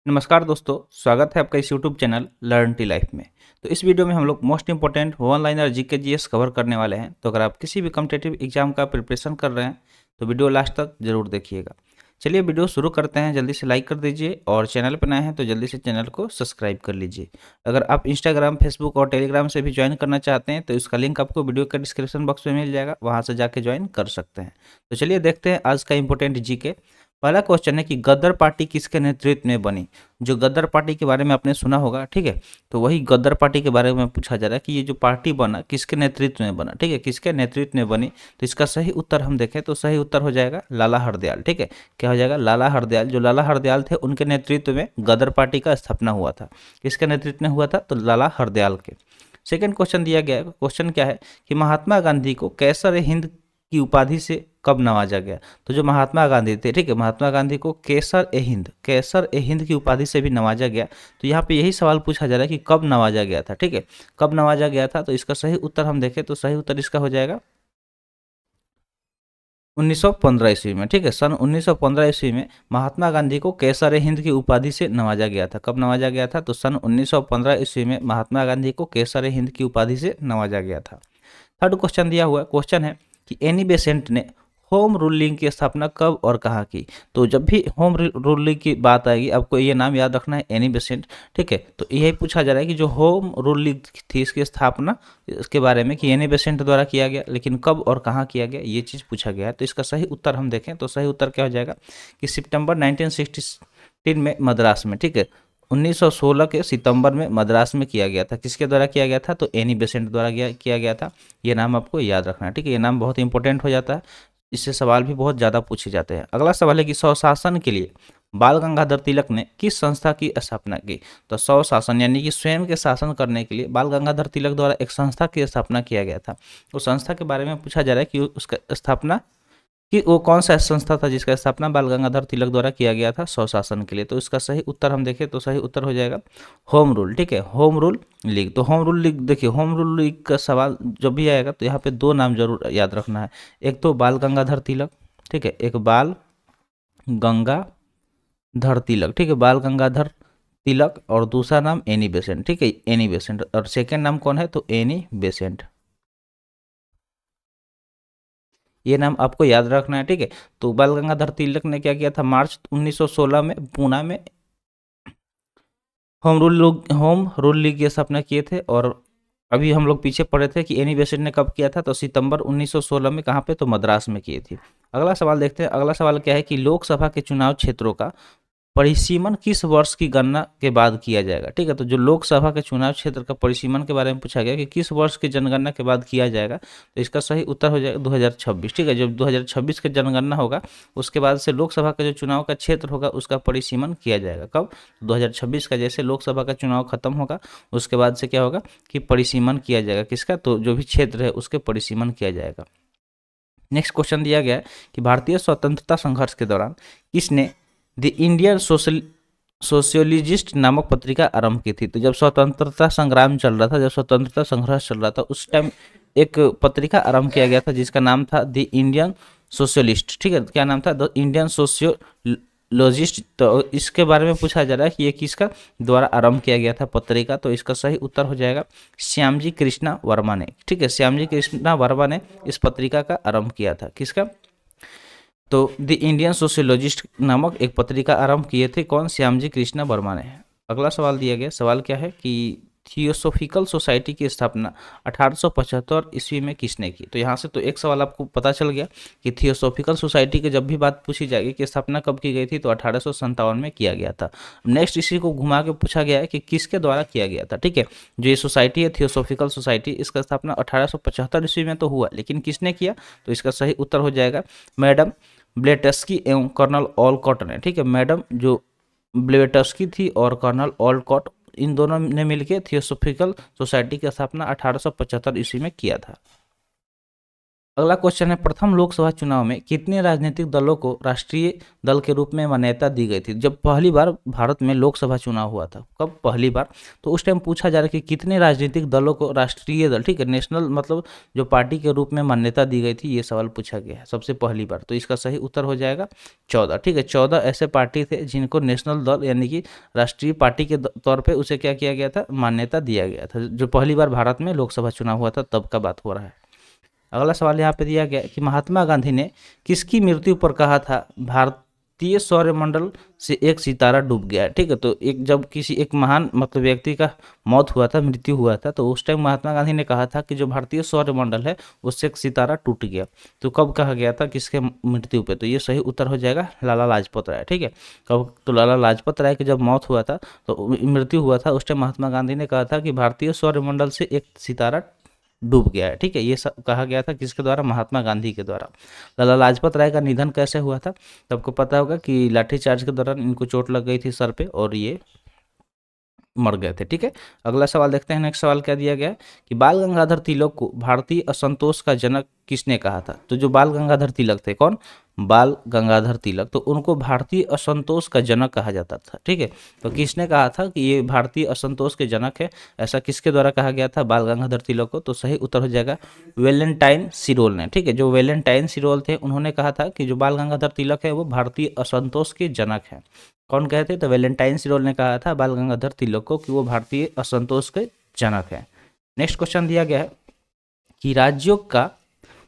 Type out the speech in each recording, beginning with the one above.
नमस्कार दोस्तों, स्वागत है आपका इस YouTube channel learn tea life में। तो इस वीडियो में हम लोग most important one liner GK GS cover करने वाले हैं। तो अगर आप किसी भी कॉम्पिटिटिव एग्जाम का प्रिपरेशन कर रहे हैं तो वीडियो लास्ट तक जरूर देखिएगा। चलिए वीडियो शुरू करते हैं। जल्दी से लाइक कर दीजिए और चैनल पर नए हैं तो जल्दी से चैनल को सब्सक्राइब कर लीजिए। अगर आप इंस्टाग्राम, फेसबुक और टेलीग्राम से भी ज्वाइन करना चाहते हैं तो इसका लिंक आपको वीडियो का डिस्क्रिप्शन बॉक्स में मिल जाएगा, वहाँ से जाके ज्वाइन कर सकते हैं। तो चलिए देखते हैं आज का इंपॉर्टेंट जीके। पहला क्वेश्चन है कि गदर पार्टी किसके नेतृत्व में बनी। जो गदर पार्टी के बारे में आपने सुना होगा, ठीक है, तो वही गदर पार्टी के बारे में पूछा जा रहा है कि ये जो पार्टी बना किसके नेतृत्व में बना, ठीक है, किसके नेतृत्व में बनी। तो इसका सही उत्तर हम देखें तो सही उत्तर हो जाएगा लाला हरदयाल। ठीक है, क्या हो जाएगा? लाला हरदयाल। जो लाला हरदयाल थे उनके नेतृत्व में गदर पार्टी का स्थापना हुआ था। किसके नेतृत्व में हुआ था? तो लाला हरदयाल के। सेकेंड क्वेश्चन दिया गया है। क्वेश्चन क्या है कि महात्मा गांधी को कैसर हिंद की उपाधि से कब नवाजा गया। तो जो महात्मा गांधी थे, ठीक है, महात्मा गांधी को केसर ए हिंद की उपाधि से भी नवाजा गया। तो यहाँ पे यही सवाल पूछा जा रहा है कि कब नवाजा गया था। ठीक है, कब नवाजा गया था। तो इसका सही उत्तर हम देखें तो सही उत्तर इसका हो जाएगा 1915 ईस्वी में। ठीक है, सन 1915 ईस्वी में महात्मा गांधी को केसर ए हिंद की उपाधि से नवाजा गया था। कब नवाजा गया था? तो सन 1915 ईस्वी में महात्मा गांधी को केसर ए हिंद की उपाधि से नवाजा गया था। थर्ड क्वेश्चन दिया हुआ क्वेश्चन है कि एनी बेसेंट ने होम रूलिंग की स्थापना कब और कहाँ की। तो जब भी होम रूलिंग की बात आएगी आपको ये नाम याद रखना है, एनी बेसेंट। ठीक है, तो यही पूछा जा रहा है कि जो होम रूलिंग थी इसकी स्थापना इसके बारे में कि एनी बेसेंट द्वारा किया गया, लेकिन कब और कहाँ किया गया ये चीज़ पूछा गया है। तो इसका सही उत्तर हम देखें तो सही उत्तर क्या हो जाएगा कि सितंबर 1916 में मद्रास में। ठीक है, 1916 के सितंबर में मद्रास में किया गया था। किसके द्वारा किया गया था? तो एनी बेसेंट द्वारा किया गया था। ये नाम आपको याद रखना है। ठीक है, ये नाम बहुत इंपॉर्टेंट हो जाता है, इससे सवाल भी बहुत ज़्यादा पूछे जाते हैं। अगला सवाल है कि स्वशासन के लिए बाल गंगाधर तिलक ने किस संस्था की स्थापना की। तो स्वशासन यानी कि स्वयं के शासन करने के लिए बाल गंगाधर तिलक द्वारा एक संस्था की स्थापना किया गया था। उस संस्था के बारे में पूछा जा रहा है कि उसका स्थापना कि वो कौन सा संस्था था जिसका स्थापना बाल गंगाधर तिलक द्वारा किया गया था स्वशासन के लिए। तो इसका सही उत्तर हम देखें तो सही उत्तर हो जाएगा होम रूल। ठीक है, होम रूल लीग। तो होम रूल लीग, देखिए होम रूल लीग का सवाल जब भी आएगा तो यहाँ पे दो नाम जरूर याद रखना है। एक तो बाल गंगाधर तिलक, ठीक है, एक बाल गंगाधर तिलक। ठीक है, बाल गंगाधर तिलक और दूसरा नाम एनी बेसेंट। ठीक है, एनी बेसेंट। और सेकेंड नाम कौन है? तो एनी बेसेंट। ये नाम आपको याद रखना है। ठीक है, तो बाल गंगाधर तिलक ने क्या किया था? मार्च 1916 में पूना में होम रूल लीग की स्थापना किए थे। और अभी हम लोग पीछे पढ़े थे कि एनी बेसेंट ने कब किया था? तो सितंबर 1916 में। कहाँ पे? तो मद्रास में किए थे। अगला सवाल देखते हैं। अगला सवाल क्या है कि लोकसभा के चुनाव क्षेत्रों का परिसीमन किस वर्ष की गणना के बाद किया जाएगा। ठीक है, तो जो लोकसभा के चुनाव क्षेत्र का परिसीमन के बारे में पूछा गया कि किस वर्ष की जनगणना के बाद किया जाएगा। तो इसका सही उत्तर हो जाएगा 2026। ठीक है, जब 2026 की जनगणना होगा उसके बाद से लोकसभा का जो चुनाव का क्षेत्र होगा उसका परिसीमन किया जाएगा। कब? 2026 का। जैसे लोकसभा का चुनाव खत्म होगा उसके बाद से क्या होगा कि परिसीमन किया जाएगा। किसका? तो जो भी क्षेत्र है उसके परिसीमन किया जाएगा। नेक्स्ट क्वेश्चन दिया गया है कि भारतीय स्वतंत्रता संघर्ष के दौरान किसने द इंडियन सोशियोलॉजिस्ट नामक पत्रिका आरंभ की थी। तो जब स्वतंत्रता संग्राम चल रहा था, जब स्वतंत्रता संघर्ष चल रहा था उस टाइम एक पत्रिका आरंभ किया गया था जिसका नाम था द इंडियन सोशलिस्ट। ठीक है, क्या नाम था? The Indian sociologist. तो इसके बारे में पूछा जा रहा है कि ये किसका द्वारा आरंभ किया गया था पत्रिका। तो इसका सही उत्तर हो जाएगा श्यामजी कृष्णा वर्मा ने। ठीक है, श्यामजी कृष्णा वर्मा ने इस पत्रिका का आरंभ किया था। किसका? तो द इंडियन सोशियोलॉजिस्ट नामक एक पत्रिका आरंभ किए थे। कौन? श्यामजी कृष्णा वर्मा ने। अगला सवाल दिया गया। सवाल क्या है कि थियोसॉफिकल सोसाइटी की स्थापना 1875 ईस्वी में किसने की। तो यहाँ से तो एक सवाल आपको पता चल गया कि थियोसॉफिकल सोसाइटी की जब भी बात पूछी जाएगी कि स्थापना कब की गई थी तो 1857 में किया गया था। नेक्स्ट इसी को घुमा के पूछा गया है कि किसके द्वारा किया गया था। ठीक है, जो ये सोसाइटी है थियोसॉफिकल सोसाइटी, इसका स्थापना 1875 ईस्वी में तो हुआ, लेकिन किसने किया? तो इसका सही उत्तर हो जाएगा मैडम ब्लेटस्की एवं कर्नल ऑलकॉट ने। ठीक है, मैडम जो ब्लेटस्की थी और कर्नल ऑलकॉट, इन दोनों ने मिलकर थियोसॉफिकल सोसाइटी की स्थापना 1875 ईस्वी में किया था। अगला क्वेश्चन है, प्रथम लोकसभा चुनाव में कितने राजनीतिक दलों को राष्ट्रीय दल के रूप में मान्यता दी गई थी? जब पहली बार भारत में लोकसभा चुनाव हुआ था, कब पहली बार, तो उस टाइम पूछा जा रहा है कि कितने राजनीतिक दलों को राष्ट्रीय दल, ठीक है, नेशनल मतलब जो पार्टी के रूप में मान्यता दी गई थी, ये सवाल पूछा गया है सबसे पहली बार। तो इसका सही उत्तर हो जाएगा 14, ठीक है। 14 ऐसे पार्टी थे जिनको नेशनल दल यानी कि राष्ट्रीय पार्टी के तौर पर उसे क्या किया गया था, मान्यता दिया गया था, जो पहली बार भारत में लोकसभा चुनाव हुआ था तब का बात हो रहा है। अगला सवाल यहाँ पे दिया गया कि महात्मा गांधी ने किसकी मृत्यु पर कहा था भारतीय सौरमंडल से एक सितारा डूब गया है? ठीक है, तो जब किसी एक महान मतलब व्यक्ति का मौत हुआ था, मृत्यु हुआ था, तो उस टाइम महात्मा गांधी ने कहा था कि जो भारतीय सौरमंडल है उससे एक सितारा टूट गया। तो कब कहा गया था, किसके मृत्यु पे? तो ये सही उत्तर हो जाएगा लाला लाजपत राय, ठीक है। कब? तो लाला लाजपत राय की जब मौत हुआ था, तो मृत्यु हुआ था, उस टाइम महात्मा गांधी ने कहा था कि भारतीय सौरमंडल से एक सितारा डूब गया है, ठीक है। ये सब कहा गया था किसके द्वारा? महात्मा गांधी के द्वारा। लाला लाजपत राय का निधन कैसे हुआ था? तो आपको पता होगा कि लाठीचार्ज के दौरान इनको चोट लग गई थी सर पे और ये मर गए थे, ठीक है। अगला सवाल देखते हैं। नेक्स्ट सवाल क्या दिया गया है कि बाल गंगाधर तिलक को भारतीय असंतोष का जनक किसने कहा था? तो जो बाल गंगाधर तिलक थे, कौन? बाल गंगाधर तिलक, तो उनको भारतीय असंतोष का जनक कहा जाता था, ठीक है। तो किसने कहा था कि ये भारतीय असंतोष के जनक है? ऐसा किसके द्वारा कहा गया था बाल गंगाधर तिलक को? तो सही उत्तर हो जाएगा वेलेंटाइन सिरोल ने, ठीक है। जो वेलेंटाइन सिरोल थे उन्होंने कहा था कि जो बाल गंगाधर तिलक है वो भारतीय असंतोष के जनक है। कौन कहते? तो वेलेंटाइन सिरोल ने कहा था बाल गंगाधर तिलक को कि वो भारतीय असंतोष के जनक है। नेक्स्ट क्वेश्चन दिया गया है कि राज्यों का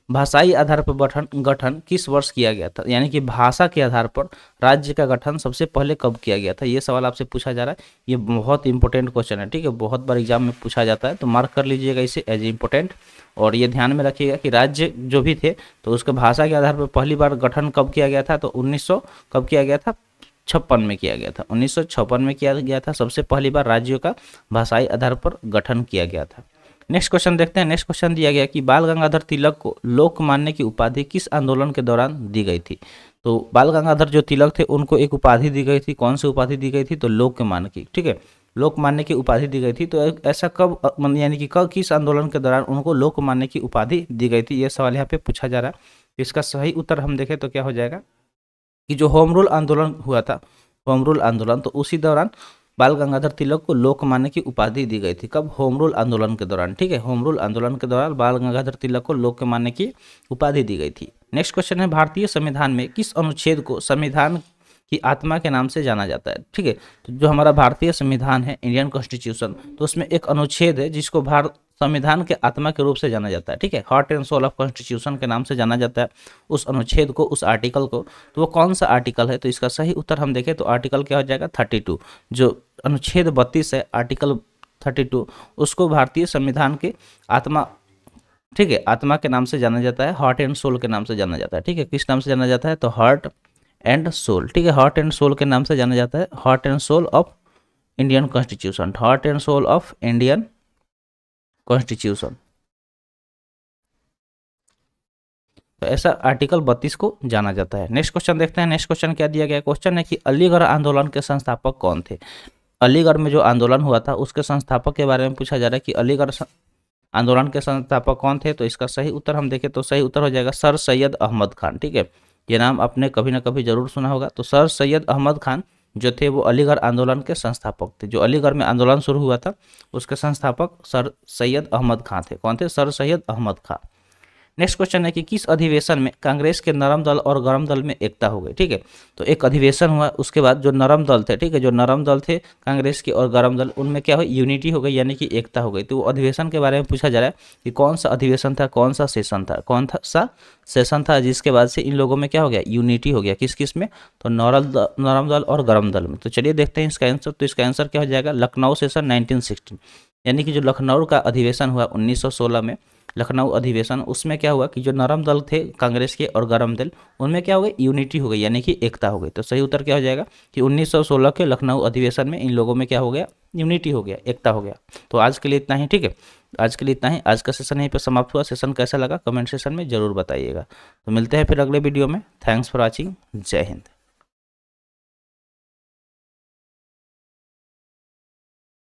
भाषाई आधार पर गठन किस वर्ष किया गया था? यानी कि भाषा के आधार पर राज्य का गठन सबसे पहले कब किया गया था? ये सवाल आपसे पूछा जा रहा है। ये बहुत इंपॉर्टेंट क्वेश्चन है, ठीक है, बहुत बार एग्जाम में पूछा जाता है, तो मार्क कर लीजिएगा इसे एज इंपॉर्टेंट। और ये ध्यान में रखिएगा कि राज्य जो भी थे तो उसके भाषा के आधार पर पहली बार गठन कब किया गया था? तो 1900 कब किया गया था? 56 में किया गया था। 1956 में किया गया था सबसे पहली बार राज्यों का भाषाई आधार पर गठन किया गया था। नेक्स्ट क्वेश्चन देखते हैं। नेक्स्ट क्वेश्चन दिया गया कि बाल गंगाधर तिलक को लोकमान्य की उपाधि किस आंदोलन के दौरान दी गई थी? तो बाल गंगाधर जो तिलक थे उनको एक उपाधि दी गई थी। कौन सी उपाधि दी गई थी? तो लोकमान्य की, ठीक है, लोकमान्य की उपाधि दी गई थी। तो ऐसा कब यानी कि कब किस आंदोलन के दौरान उनको लोकमान्य की उपाधि दी गई थी? ये सवाल यहाँ पे पूछा जा रहा है। इसका सही उत्तर हम देखें तो क्या हो जाएगा कि जो होम रूल आंदोलन हुआ था, होम रूल आंदोलन, तो उसी दौरान बाल गंगाधर तिलक को लोकमान्य की उपाधि दी गई थी। कब? होम रूल आंदोलन के दौरान, ठीक है, होम रूल आंदोलन के दौरान बाल गंगाधर तिलक को लोकमान्य की उपाधि दी गई थी। नेक्स्ट क्वेश्चन है भारतीय संविधान में किस अनुच्छेद को संविधान की आत्मा के नाम से जाना जाता है? ठीक है, तो जो हमारा भारतीय संविधान है, इंडियन कॉन्स्टिट्यूशन, तो उसमें एक अनुच्छेद है जिसको भारत संविधान के आत्मा के रूप से जाना जाता है, ठीक है, heart and soul of constitution के नाम से जाना जाता है उस अनुच्छेद को, उस आर्टिकल को। तो वो कौन सा आर्टिकल है? तो इसका सही उत्तर हम देखें तो आर्टिकल क्या हो जाएगा? 32। जो अनुच्छेद 32 है, आर्टिकल 32, उसको भारतीय संविधान के आत्मा, ठीक है, आत्मा के नाम से जाना जाता है, हार्ट एंड सोल के नाम से जाना जाता है, ठीक है। किस नाम से जाना जाता है? तो हार्ट एंड सोल, ठीक है, हार्ट एंड सोल के नाम से जाना जाता है, heart and soul of Indian constitution, heart and soul of Indian constitution. तो ऐसा आर्टिकल 32 को जाना जाता है। नेक्स्ट क्वेश्चन देखते हैं। नेक्स्ट क्वेश्चन क्या दिया गया? क्वेश्चन है कि अलीगढ़ आंदोलन के संस्थापक कौन थे? अलीगढ़ में जो आंदोलन हुआ था उसके संस्थापक के बारे में पूछा जा रहा है कि अलीगढ़ आंदोलन के संस्थापक कौन थे? तो इसका सही उत्तर हम देखें तो सही उत्तर हो जाएगा सर सैयद अहमद खान, ठीक है। ये नाम आपने कभी ना कभी जरूर सुना होगा। तो सर सैयद अहमद खान जो थे वो अलीगढ़ आंदोलन के संस्थापक थे। जो अलीगढ़ में आंदोलन शुरू हुआ था उसके संस्थापक सर सैयद अहमद खान थे। कौन थे? Sir Syed Ahmad Khan. Next question है कि किस अधिवेशन में कांग्रेस के नरम दल और गरम दल में एकता हो गई? ठीक है, तो एक अधिवेशन हुआ, उसके बाद जो नरम दल थे, ठीक है, जो नरम दल थे कांग्रेस के और गरम दल, उनमें क्या हुई? यूनिटी हो गई, यानी कि एकता हो गई। तो वो अधिवेशन के बारे में पूछा जा रहा है कि कौन सा अधिवेशन था, कौन सा सेशन था, कौन सा सेशन था जिसके बाद से इन लोगों में क्या हो गया? यूनिटी हो गया। किस किस में? तो नरम दल और गरम दल में। तो चलिए देखते हैं इसका आंसर। तो इसका आंसर क्या हो जाएगा? लखनऊ सेशन 1916, यानी कि जो लखनऊ का अधिवेशन हुआ 1916 में, लखनऊ अधिवेशन, उसमें क्या हुआ कि जो नरम दल थे कांग्रेस के और गरम दल, उनमें क्या हो गई? यूनिटी हो गई, यानी कि एकता हो गई। तो सही उत्तर क्या हो जाएगा कि 1916 के लखनऊ अधिवेशन में इन लोगों में क्या हो गया? यूनिटी हो गया, एकता हो गया। तो आज के लिए इतना ही, ठीक है, आज के लिए इतना ही। आज का सेशन यहीं पर समाप्त हुआ। सेशन कैसा लगा कमेंट सेशन में जरूर बताइएगा। तो मिलते हैं फिर अगले वीडियो में। Thanks for watching. जय हिंद।